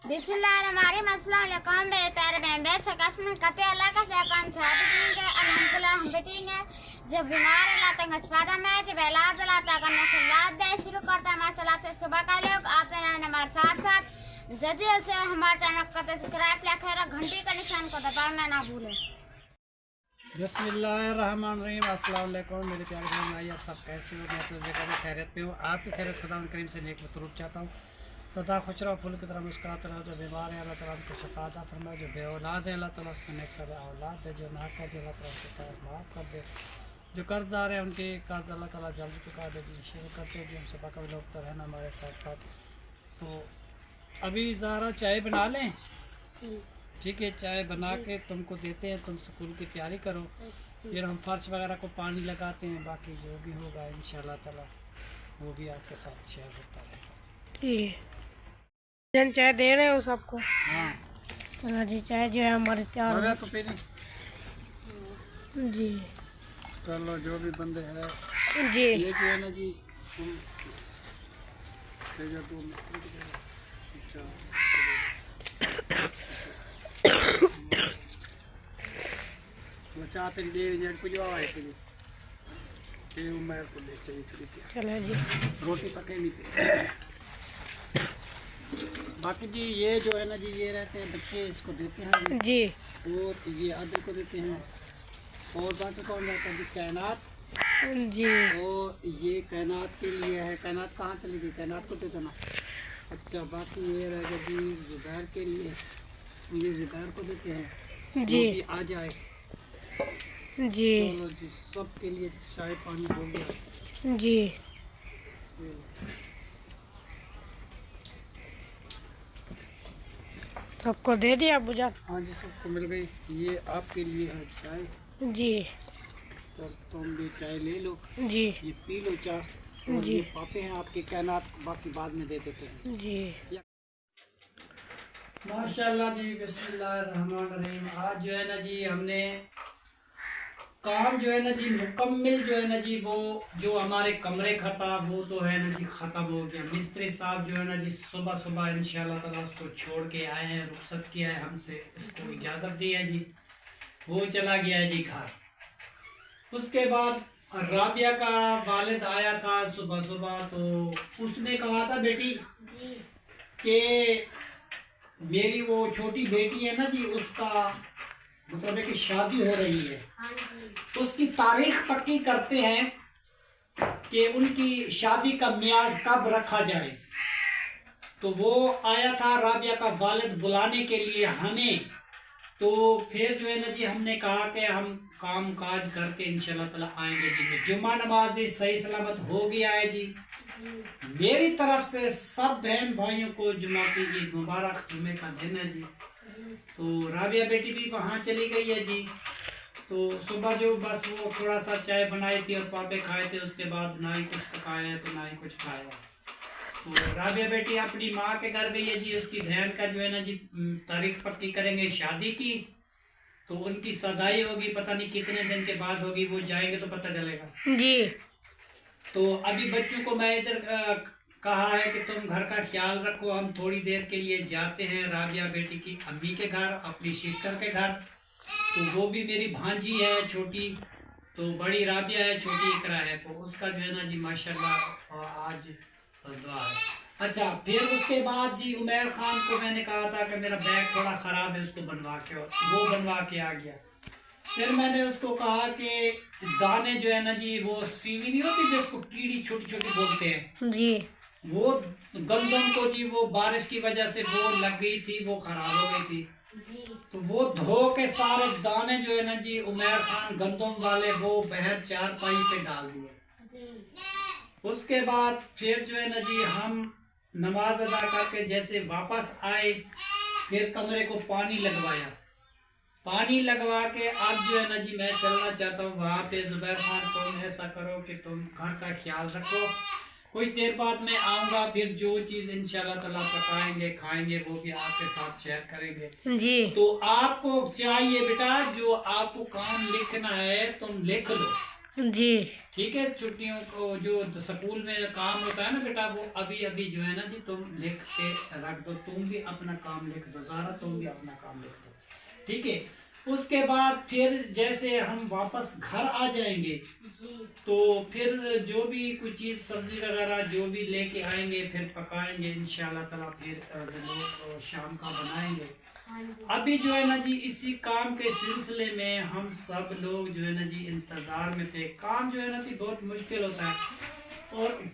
बिस्मिल्लाहिर्रहमानिर्रहीम। अस्सलाम वालेकुम मेरे प्यारे बहन भाई सकम कते अल्लाह का काम छाते अल्हम्दुलिल्लाह हम बेटींगे जब बीमार अल्लाह तंग फादा में जब इलाज अल्लाह तक करने से लाद दे शुरू करता है माशाल्लाह से सुबह का लोग आप हमारे साथ जल्दी से हमारे चैनल को सब्सक्राइब लिखा घंटी का निशान को दबाना ना भूलें। बिस्मिल्लाहिर्रहमानिर्रहीम। अस्सलाम वालेकुम मेरे प्यारे बहन भाई, आप सब कैसे हो? मैं तो जगह में खैरियत में हूँ। आपकी खैरियत खुदा करीम से नेक मतरूब चाहता हूँ। सदा खुश रहो, फूल की तरह मुस्कुराते रहो। जो बीमार है अल्लाह ताला उनको शफा अता फरमाए, जो बे औलाद है अल्लाह ताला उसको नेक सब औलाद दे, जो नाका दे अल्लाह ताला उसको माफ़ कर दे, जो कर्जदार है उनके कर्ज अल्लाह ताला जल्दी चुका दे। जी शुरू करते हैं जी, हम सब का लोग तो रहना हमारे साथ साथ। तो अभी ज़रा चाय बना लें, ठीक है? चाय बना के तुमको देते हैं, तुम स्कूल की तैयारी करो, फिर हम फर्श वगैरह को पानी लगाते हैं। बाकी जो भी होगा इंशाल्लाह ताला वो भी आपके साथ शेयर होता रहेगा। चाय दे रहे हो सबको? हाँ चलो जी, चाय जो है हमारे तैयार है तो पीने जी। चलो जो भी बंदे हैं जी ये जो है ना जी चाह तेरी दे कुछ आए तेरी उम्र को ले चलो जी, रोटी पके नहीं। बाकी जी ये जो है ना जी ये रहते हैं बच्चे, इसको देते हैं जी, और ये आदर को देते हैं। और बाकी कौन रहता है जी? कायनात जी। और ये कायनात के लिए है। कायनात कहाँ चली गई? कायनात को दे देना। अच्छा बाकी ये रहेगा जी जुबैर के लिए, ये जुबैर को देते हैं जी भी आ जाए। जी चलो जी सब के लिए चाय पानी हो गया जी। सबको दे दिया बुझा? हाँ जी सबको मिल गई। ये आपके लिए है चाय जी। तो तुम भी चाय ले लो जी ये पी लो चाय। और जी ये पापे हैं आपके कायनात, बाकी बाद में दे देते हैं जी। माशाल्लाह जी। बिस्मिल्लाहिर्रहमानिर्रहीम। आज जो है ना जी हमने काम जो है ना जी मुकम्मल जो है ना जी वो जो हमारे कमरे का था वो तो है ना जी ख़त्म हो गया। मिस्त्री साहब जो है ना जी सुबह सुबह इंशाल्लाह ताला उसको छोड़ के आए हैं, रुखसत किया है हमसे, उसको इजाज़त दी है जी, वो चला गया है जी घर। उसके बाद राबिया का वालिद आया था सुबह सुबह, तो उसने कहा था बेटी कि मेरी वो छोटी बेटी है ना जी उसका मतलब है कि शादी हो रही है, उसकी तारीख पक्की करते हैं कि उनकी शादी का मियाज कब रखा जाए। तो वो आया था राबिया का वालिद बुलाने के लिए हमें। तो फिर जो है ना जी हमने कहा कि हम काम काज करके इंशाल्लाह ताला आएंगे जी। जुम्मा नमाज सही सलामत हो गया है जी। मेरी तरफ से सब बहन भाइयों को जुम्मा की ईद मुबारक। जुम्मे का दिन है जी। तो राबिया बेटी भी वहाँ चली गई है जी। तो सुबह जो बस वो थोड़ा सा चाय बनाई थी और पापे खाए थे, उसके बाद ना ही कुछ पकाया है तो ना ही कुछ खाया। तो राबिया बेटी अपनी माँ के घर गई है जी। उसकी बहन का जो है ना जी तारीख पक्की करेंगे शादी की, तो उनकी सगाई होगी, पता नहीं कितने दिन के बाद होगी, वो जाएंगे तो पता चलेगा जी। तो अभी बच्चों को मैं इधर कहा है कि तुम घर का ख्याल रखो, हम थोड़ी देर के लिए जाते हैं राबिया बेटी की अम्मी के घर, अपनी सिस्टर के घर। तो वो भी मेरी भांजी है छोटी, तो बड़ी राबिया है, छोटी इकरा है, तो उसका जो है ना जी माशाल्लाह आज दुआ है। अच्छा फिर उसके बाद जी उमर खान को मैंने कहा था कि मेरा बैग थोड़ा ख़राब है, उसको बनवा के, वो बनवा के आ गया। फिर मैंने उसको कहा कि दाने जो है ना जी वो सीवी नहीं होती जिसको कीड़ी छोटी छोटी बोलते हैं जी, वो गंदम को जी वो बारिश की वजह से वो लग गई थी, वो खराब हो गई थी। तो वो धो के सारे दाने जो है ना जी उमर खान गंदम वाले वो बहर चारपाई पे डाल दिए। उसके बाद फिर जो है ना जी हम नमाज अदा करके जैसे वापस आए, फिर कमरे को पानी लगवाया। पानी लगवा के अब जो है ना जी मैं चलना चाहता हूँ वहाँ पे। जुबैर खान तुम ऐसा करो कि तुम घर का ख्याल रखो, कुछ देर बाद मैं आऊँगा, फिर जो चीज़ इंशाल्लाह ताला पकाएंगे खाएंगे वो भी आपके साथ शेयर करेंगे जी। तो आपको चाहिए बेटा जो आपको काम लिखना है तुम लिख लो, जी ठीक है। छुट्टियों को जो स्कूल में काम होता है ना बेटा, वो अभी अभी जो है ना जी तुम लिख के रख दो। तुम भी अपना काम लिख दो, ज़ारा तुम भी अपना काम लिख दो, ठीक है। उसके बाद फिर जैसे हम वापस घर आ जाएंगे तो फिर जो भी कोई चीज़ सब्जी वगैरह जो भी लेके आएंगे फिर पकाएंगे इंशाल्लाह ताला, फिर लोग शाम का बनाएंगे। अभी जो है ना जी इसी काम के सिलसिले में हम सब लोग जो है ना जी इंतज़ार में थे। काम जो है ना जी बहुत मुश्किल होता है। और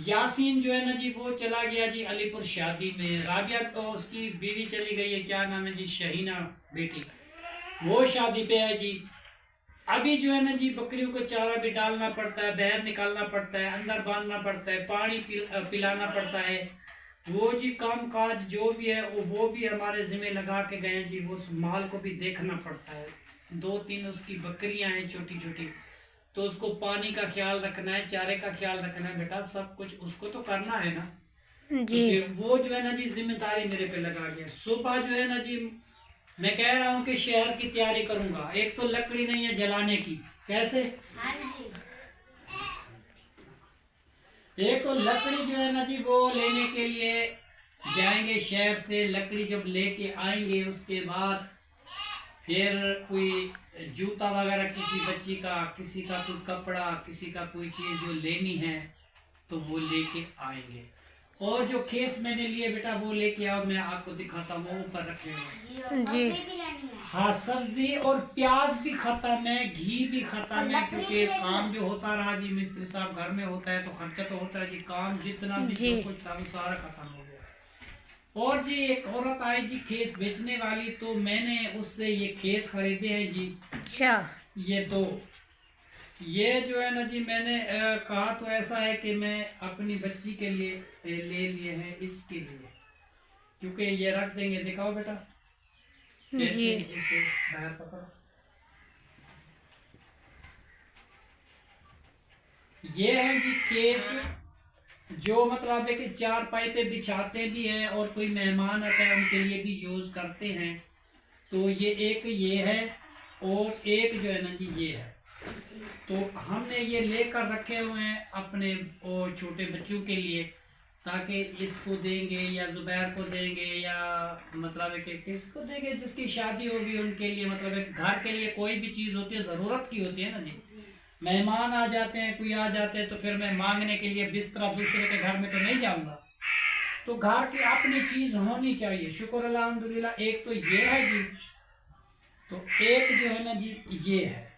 यासीन जो है ना जी वो चला गया जी अलीपुर शादी में, राबिया को उसकी बीवी चली गई है, क्या नाम है जी, शहीना बेटी, वो शादी पे है जी। अभी जो है ना जी बकरियों को चारा भी डालना पड़ता है, बाहर निकालना पड़ता है, अंदर बांधना पड़ता है, पानी पिलाना पड़ता है। वो जी काम काज जो भी है वो भी हमारे जिम्मे लगा के गए जी। वो उस माल को भी देखना पड़ता है। 2-3 उसकी बकरियां हैं छोटी छोटी, तो उसको पानी का ख्याल रखना है, चारे का ख्याल रखना है बेटा, सब कुछ उसको तो करना है ना। जी तो वो जो है ना जी जिम्मेदारी मेरे पे लगा गया। सुबह जो है ना जी मैं कह रहा हूँ कि शहर की तैयारी करूंगा। एक तो लकड़ी नहीं है जलाने की, कैसे, एक तो लकड़ी जो है ना जी वो लेने के लिए जाएंगे शहर से। लकड़ी जब लेके आएंगे उसके बाद फिर कोई जूता वगैरह किसी बच्ची का, किसी का कोई कपड़ा, किसी का कोई चीज़ जो लेनी है तो वो लेके आएंगे। और जो खेस मैंने लिए बेटा वो लेके आओ, मैं आपको दिखाता हूँ, वो ऊपर रखे हुए। जी हाँ सब्जी और प्याज भी खत्म है, घी भी खत्म है, क्योंकि काम जो होता रहा जी मिस्त्री साहब घर में होता है तो खर्चा तो होता है जी। काम जितना भी जो कुछ था वो सारा खत्म हो गया। और जी एक औरत आई जी खेस बेचने वाली, तो मैंने उससे ये खेस खरीदे हैं जी। अच्छा ये दो, ये जो है ना जी मैंने कहा तो ऐसा है कि मैं अपनी बच्ची के लिए ले लिए हैं, इसके लिए, क्योंकि ये रख देंगे। दिखाओ बेटा कैसे, जी इसे बाहर पकड़ो। ये है जी केस, जो मतलब है कि 4 पाई पे बिछाते भी हैं और कोई मेहमान आता है उनके लिए भी यूज करते हैं। तो ये एक ये है और एक जो है ना जी ये है। तो हमने ये लेकर रखे हुए हैं अपने वो छोटे बच्चों के लिए, ताकि इसको देंगे या जुबैर को देंगे या मतलब है कि किसको देंगे जिसकी शादी होगी उनके लिए। मतलब है घर के लिए कोई भी चीज़ होती है ज़रूरत की होती है ना जी। मेहमान आ जाते हैं, कोई आ जाते हैं तो फिर मैं मांगने के लिए बिस्तरा दूसरे के घर में तो नहीं जाऊंगा। तो घर की अपनी चीज़ होनी चाहिए। शुक्र अल्हम्दुलिल्लाह। एक तो ये है जी, तो एक जो है ना जी ये है,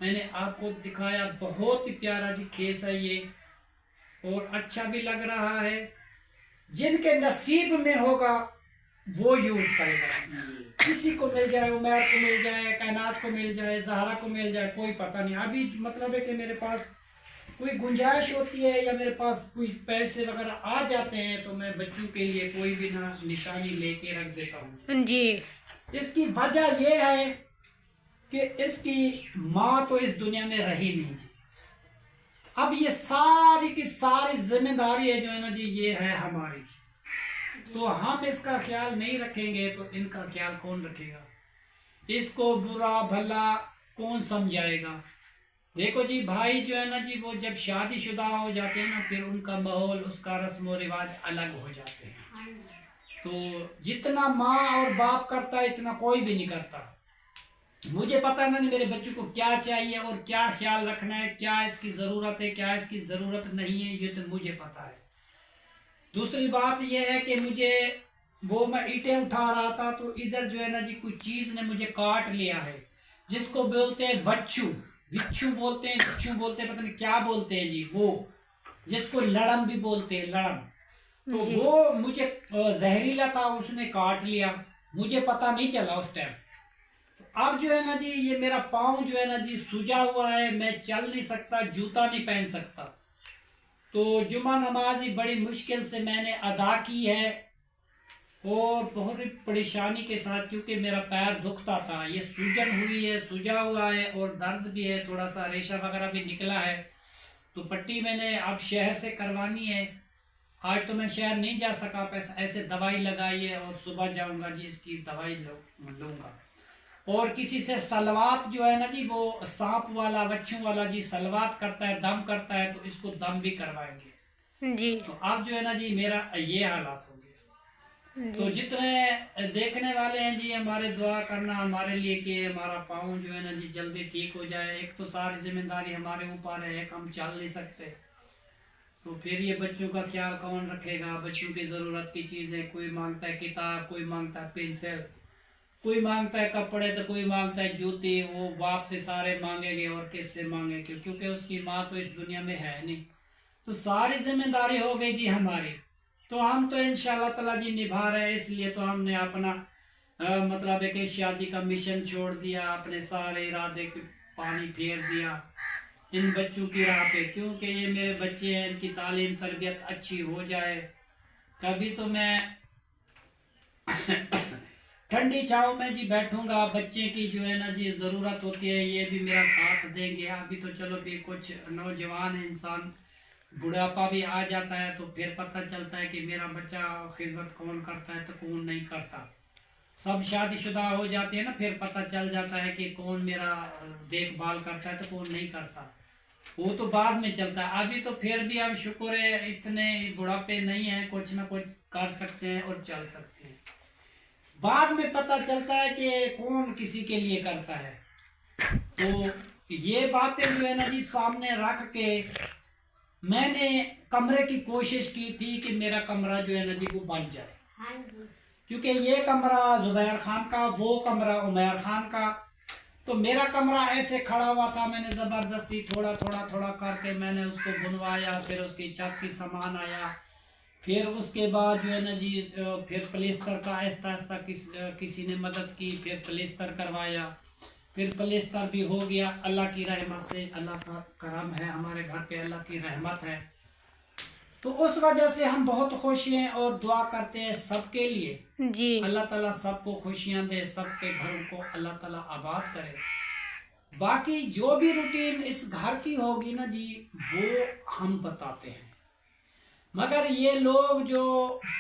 मैंने आपको दिखाया, बहुत ही प्यारा जी केस है ये और अच्छा भी लग रहा है। जिनके नसीब में होगा वो यूज करेगा। किसी को मिल जाए, उमर को मिल जाए, कायनात को मिल जाए, ज़हरा को मिल जाए, कोई पता नहीं। अभी मतलब है कि मेरे पास कोई गुंजाइश होती है या मेरे पास कोई पैसे वगैरह आ जाते हैं तो मैं बच्चों के लिए कोई भी ना निशानी लेके रख देता हूँ जी। इसकी वजह यह है कि इसकी माँ तो इस दुनिया में रही नहीं जी। अब ये सारी की सारी जिम्मेदारी है जो है ना जी ये है हमारी। तो हम इसका ख्याल नहीं रखेंगे तो इनका ख्याल कौन रखेगा? इसको बुरा भला कौन समझाएगा? देखो जी भाई जो है ना जी वो जब शादीशुदा हो जाते हैं ना फिर उनका माहौल, उसका रस्म व रिवाज अलग हो जाते हैं। तो जितना माँ और बाप करता है इतना कोई भी नहीं करता। मुझे पता नहीं मेरे बच्चों को क्या चाहिए और क्या ख्याल रखना है, क्या इसकी ज़रूरत है, क्या इसकी ज़रूरत नहीं है, ये तो मुझे पता है। दूसरी बात यह है कि मुझे वो मैं ईंटें उठा रहा था तो इधर जो है ना जी कुछ चीज़ ने मुझे काट लिया है, जिसको बोलते हैं वच्छू, विच्छू बोलते हैं, विच्छू बोलते हैं, पता नहीं क्या बोलते हैं जी, वो जिसको लड़म भी बोलते हैं, लड़म। तो वो मुझे जहरीला था, उसने काट लिया, मुझे पता नहीं चला उस टाइम। अब जो है ना जी ये मेरा पाँव जो है ना जी सूजा हुआ है, मैं चल नहीं सकता, जूता नहीं पहन सकता। तो जुमा नमाज ही बड़ी मुश्किल से मैंने अदा की है और बहुत ही परेशानी के साथ, क्योंकि मेरा पैर दुखता था। ये सूजन हुई है, सूजा हुआ है और दर्द भी है, थोड़ा सा रेशा वगैरह भी निकला है। तो पट्टी मैंने अब शहर से करवानी है। आज तो मैं शहर नहीं जा सका, पैसा ऐसे दवाई लगाई है और सुबह जाऊंगा जी इसकी दवाई लूँगा। اور کسی سے سلوات جو ہے نا جی وہ سانپ والا بچوں والا جی سلوات کرتا ہے دم کرتا ہے تو اس کو دم بھی کروائیں گے. جی تو اب جو ہے نا جی میرا یہ حالات ہو گئے. تو جی جتنے دیکھنے والے ہیں جی ہمارے دعا کرنا ہمارے لیے کہ ہمارا پاؤں جو ہے نا جی جلدی ٹھیک ہو جائے. ایک تو ساری ذمہ داری ہمارے اوپر ہے, ایک ہم چل نہیں سکتے, تو پھر یہ بچوں کا خیال کون رکھے گا. بچوں کی ضرورت کی چیزیں, کوئی مانگتا ہے کتاب, کوئی مانگتا ہے پینسل, کوئی مانگتا ہے کپڑے, تو کوئی مانگتا ہے جوتی. وہ باپ سے سارے مانگیں گے اور کس سے مانگیں گے, کیونکہ اس کی ماں تو اس دنیا میں ہے نہیں. تو ساری ذمہ داری ہو گئی جی ہماری. تو ہم تو انشاءاللہ تعالیٰ جی نبھا رہے ہیں. اس لیے تو ہم نے اپنا مطلب ہے کہ شادی کا مشن چھوڑ دیا, اپنے سارے ارادے پانی پھیر دیا ان بچوں کی راہ پہ, کیونکہ یہ میرے بچے ہیں, ان کی تعلیم تربیت اچھی ہو جائے. کبھی تو میں ٹھنڈی چھاؤں میں جی بیٹھوں گا, بچے کی جو ہے نا جی ضرورت ہوتی ہے یہ بھی میرا ساتھ دیں گے. ابھی تو چلو بھی کچھ نوجوان ہے انسان, بڑھاپا بھی آ جاتا ہے تو پھر پتہ چلتا ہے کہ میرا بچہ خدمت کون کرتا ہے تو کون نہیں کرتا. سب شادی شدہ ہو جاتے ہیں نا, پھر پتہ چل جاتا ہے کہ کون میرا دیکھ بھال کرتا ہے تو کون نہیں کرتا. وہ تو بعد میں چلتا ہے. ابھی تو پھر بھی اب شکر ہے اتنے بڑھاپے نہیں ہیں, کچھ نہ کچھ کر سکتے ہیں اور چل سکتے ہیں. بعد میں پتہ چلتا ہے کہ کون کسی کے لیے کرتا ہے. تو یہ باتیں جو ہے نا جی سامنے رکھ کے میں نے کمرے کی کوشش کی تھی کہ میرا کمرہ جو ہے نا جی وہ بن جائے, کیونکہ یہ کمرہ زبیر خان کا, وہ کمرہ عمیر خان کا. تو میرا کمرہ ایسے کھڑا ہوا تھا, میں نے زبردستی تھوڑا تھوڑا تھوڑا کر کے میں نے اس کو بنوایا, پھر اس کی چھت کی سامان آیا, پھر اس کے بعد جو ہے نا جی پھر پلستر کا آہستہ آہستہ کسی نے مدد کی, پھر پلستر کروایا, پھر پلستر بھی ہو گیا. اللہ کی رحمت سے, اللہ کا کرم ہے ہمارے گھر پہ, اللہ کی رحمت ہے. تو اس وجہ سے ہم بہت خوش ہیں اور دعا کرتے ہیں سب کے لیے. جی اللہ تعالیٰ سب کو خوشیاں دے, سب کے گھروں کو اللہ تعالیٰ آباد کرے. باقی جو بھی روٹین اس گھر کی ہوگی نا جی وہ ہم بتاتے ہیں, مگر یہ لوگ جو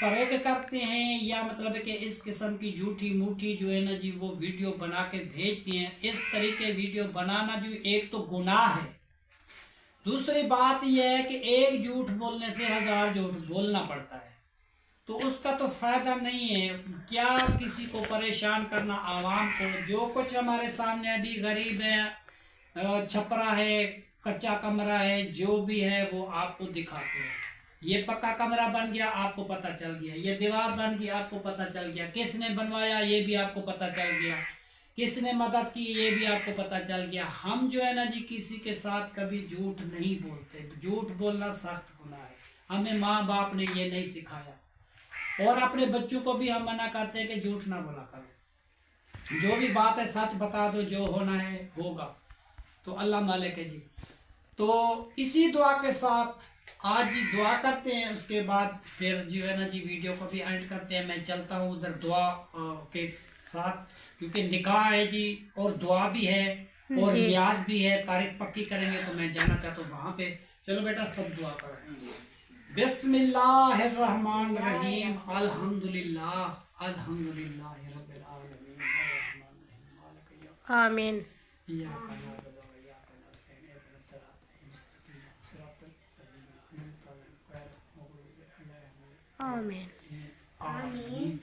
پریڈ کرتے ہیں یا مطلب کہ اس قسم کی جھوٹی موٹی جو ہے نا جی وہ ویڈیو بنا کے بھیجتے ہیں, اس طریقے ویڈیو بنانا جو ایک تو گناہ ہے. دوسری بات یہ ہے کہ ایک جھوٹ بولنے سے 1000 جھوٹ بولنا پڑتا ہے, تو اس کا تو فائدہ نہیں ہے. کیا کسی کو پریشان کرنا عوام کو. جو کچھ ہمارے سامنے ابھی غریب ہے, چھپرا ہے, کچا کمرہ ہے, جو بھی ہے وہ آپ کو دکھاتے ہیں. یہ پکا کمرہ بن گیا آپ کو پتہ چل گیا, یہ دیوار بن گئی آپ کو پتہ چل گیا, کس نے بنوایا یہ بھی آپ کو پتہ چل گیا, کس نے مدد کی یہ بھی آپ کو پتہ چل گیا. ہم جو ہے نا جی کسی کے ساتھ کبھی جھوٹ نہیں بولتے. جھوٹ بولنا سخت گناہ ہے, ہمیں ماں باپ نے یہ نہیں سکھایا, اور اپنے بچوں کو بھی ہم منع کرتے ہیں کہ جھوٹ نہ بولا کرو. جو بھی بات ہے سچ بتا دو, جو ہونا ہے ہوگا. تو اللہ مالک ہے جی. تو اسی دعا کے ساتھ آج جی دعا کرتے ہیں, اس کے بعد پھر جو ہے نا جی ویڈیو کو بھی اینڈ کرتے ہیں. میں چلتا ہوں ادھر دعا کے ساتھ, کیونکہ نکاح ہے جی اور دعا بھی ہے اور نیاز بھی ہے. تاریخ پکی کریں گے تو میں جانا چاہتا ہوں وہاں پہ. چلو بیٹا سب دعا کریں. بسم اللہ الرحمن الرحیم, الحمدللہ الحمدللہ رب العالمین الرحمن الرحیم مالک یوم آمین. ایاک نعبد و ایاک نستعین اهدنا الصراط المستقیم صراط الذین انعمت علیہم غیر المغضوب علیہم آمین. آمین.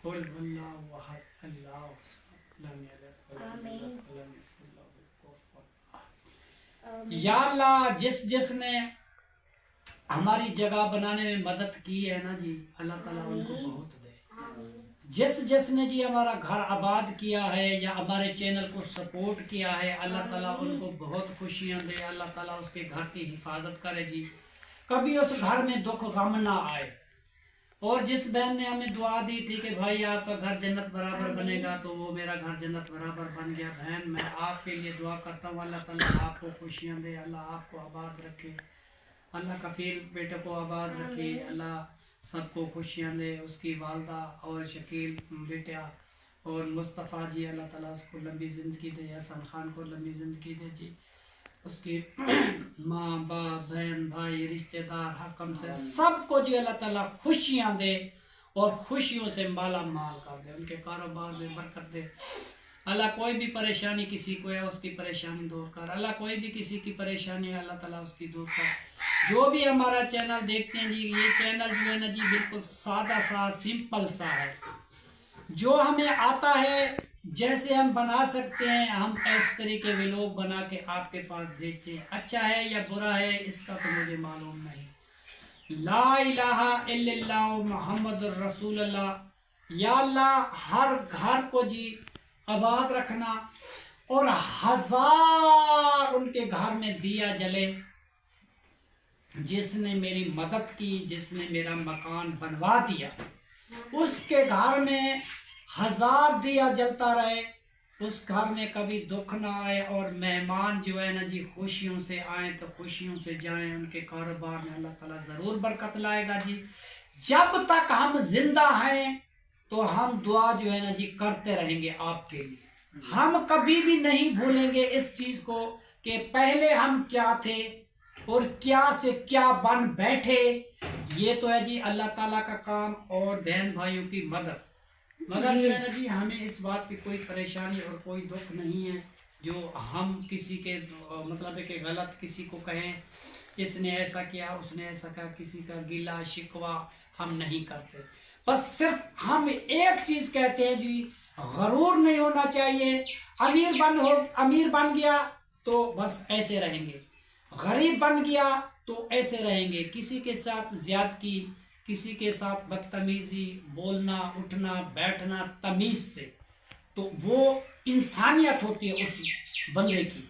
قل واللہ احد اللہ الصمد لم یلد ولم یولد ولم یکن له کفوا احد. یا اللہ جس نے ہماری جگہ بنانے میں مدد کی ہے نا جی, اللہ تعالیٰ ان کو بہت دے. جس نے جی ہمارا گھر آباد کیا ہے یا ہمارے چینل کو سپورٹ کیا ہے, اللہ تعالیٰ ان کو بہت خوشیاں دے. اللہ تعالیٰ اس کے گھر کی حفاظت کرے جی, کبھی اس گھر میں دکھ غم نہ آئے. اور جس بہن نے ہمیں دعا دی تھی کہ بھائی آپ کا گھر جنت برابر بنے گا, تو وہ میرا گھر جنت برابر بن گیا. بہن میں آپ کے لیے دعا کرتا ہوں, اللہ تعالیٰ آپ کو خوشیاں دے, اللہ آپ کو آباد رکھے, اللہ کفیل بیٹے کو آباد رکھے, اللہ سب کو خوشیاں دے. اس کی والدہ اور شکیل بیٹا اور مصطفیٰ جی, اللہ تعالیٰ اس کو لمبی زندگی دے. حسن خان کو لمبی زندگی دے جی. اس کی ماں باپ بہن بھائی رشتہ دار حکم سے سب کو جی اللہ تعالیٰ خوشیاں دے اور خوشیوں سے مالا مال کر دے. ان کے کاروبار میں برکت دے. अल्लाह कोई भी परेशानी किसी को है उसकी परेशानी दूर कर, अल्लाह कोई भी किसी की परेशानी है अल्लाह ताला उसकी दूर कर। जो भी हमारा चैनल देखते हैं जी, ये चैनल जो है ना जी बिल्कुल सादा सा सिंपल सा है, जो हमें आता है जैसे हम बना सकते हैं हम इस तरीके व्लॉग बना के आपके पास भेजते हैं। अच्छा है या बुरा है इसका तो मुझे मालूम नहीं। ला इलाहा इल्लल्लाह मुहम्मदुर रसूलुल्लाह। या अल्लाह हर घर को जी आबाद रखना और 1000 उनके घर में दिया जले। जिसने मेरी मदद की, जिसने मेरा मकान बनवा दिया, उसके घर में 1000 दिया जलता रहे, उस घर में कभी दुख ना आए और मेहमान जो है ना जी खुशियों से आए तो खुशियों से जाएं। उनके कारोबार में अल्लाह ताला ज़रूर बरकत लाएगा जी। जब तक हम जिंदा हैं तो हम दुआ जो है ना जी करते रहेंगे आपके लिए। हम कभी भी नहीं भूलेंगे इस चीज़ को कि पहले हम क्या थे और क्या से क्या बन बैठे। ये तो है जी अल्लाह ताला का काम और बहन भाइयों की मदद। मगर जो है ना जी हमें इस बात की कोई परेशानी और कोई दुख नहीं है जो हम किसी के मतलब है कि गलत किसी को कहें इसने ऐसा किया उसने ऐसा किया, किसी का गिला शिकवा हम नहीं करते। बस सिर्फ हम एक चीज़ कहते हैं जी, गरूर नहीं होना चाहिए। अमीर बन गया तो बस ऐसे रहेंगे, गरीब बन गया तो ऐसे रहेंगे। किसी के साथ ज़्यादती, किसी के साथ बदतमीज़ी, बोलना उठना बैठना तमीज़ से, तो वो इंसानियत होती है उस बंदे की।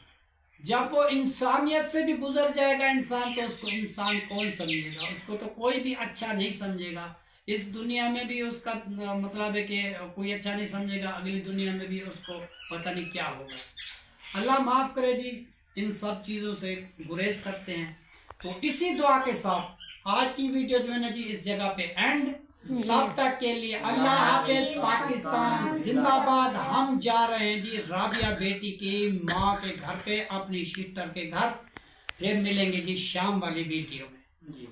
जब वो इंसानियत से भी गुजर जाएगा इंसान तो उसको इंसान कौन समझेगा, उसको तो कोई भी अच्छा नहीं समझेगा। इस दुनिया में भी उसका मतलब है कि कोई अच्छा नहीं समझेगा, अगली दुनिया में भी उसको पता नहीं क्या होगा। अल्लाह माफ़ करे जी, इन सब चीज़ों से गुरेज करते हैं। तो इसी दुआ के साथ आज की वीडियो जो है ना जी इस जगह पे एंड। तब तक के लिए अल्लाह हाफिज, पाकिस्तान जिंदाबाद। हम जा रहे हैं जी राबिया बेटी की माँ के घर पे, अपनी सिस्टर के घर। फिर मिलेंगे जी शाम वाली वीडियो में जी।